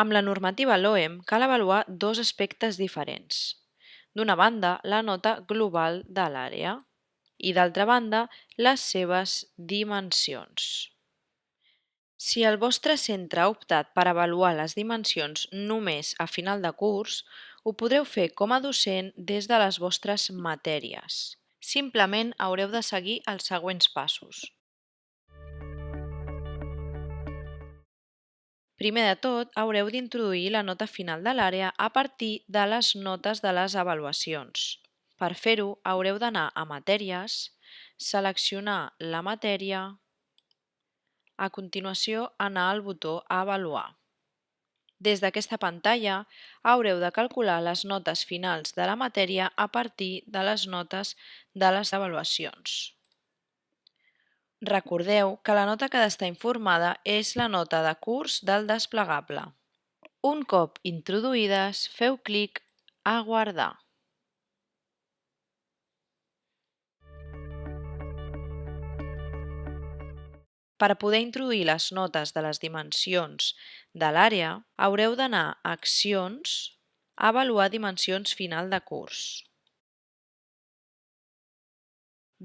Amb la normativa LOEM cal avaluar dos aspectes diferents. D'una banda, la nota global de l'àrea i d'altra banda, les seves dimensions. Si el vostre centre ha optat per avaluar les dimensions només a final de curs, ho podreu fer com a docent des de les vostres matèries. Simplement haureu de seguir els següents passos. Primer de tot, haureu d'introduir la nota final de l'àrea a partir de les notes de les avaluacions. Per fer-ho, haureu d'anar a Matèries, seleccionar la matèria, a continuació anar al botó Avaluar. Des d'aquesta pantalla haureu de calcular les notes finals de la matèria a partir de les notes de les avaluacions. Recordeu que la nota que ha d'estar informada és la nota de curs del desplegable. Un cop introduïdes, feu clic a Guardar. Per a poder introduir les notes de les dimensions de l'àrea, haureu d'anar a Accions, Avaluar dimensions final de curs.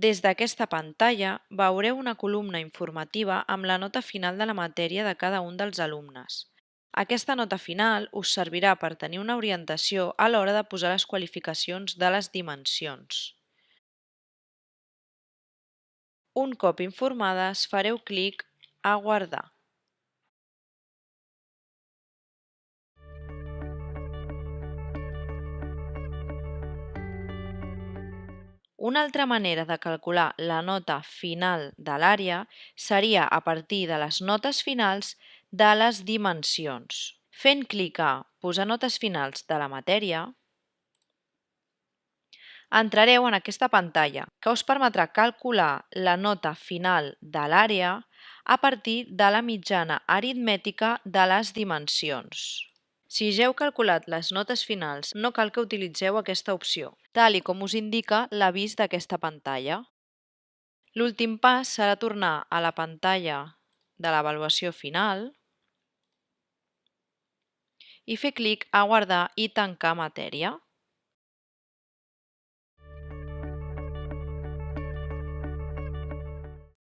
Des d'aquesta pantalla veureu una columna informativa amb la nota final de la matèria de cada un dels alumnes. Aquesta nota final us servirà per tenir una orientació a l'hora de posar les qualificacions de les dimensions. Un cop informades, fareu clic a Guardar. Una altra manera de calcular la nota final de l'àrea seria a partir de les notes finals de les dimensions. Fent clic a Posar notes finals de la matèria, entrareu en aquesta pantalla que us permetrà calcular la nota final de l'àrea a partir de la mitjana aritmètica de les dimensions. Si ja heu calculat les notes finals, no cal que utilitzeu aquesta opció, tal i com us indica l'avís d'aquesta pantalla. L'últim pas serà tornar a la pantalla de l'avaluació final i fer clic a Guardar i tancar matèria.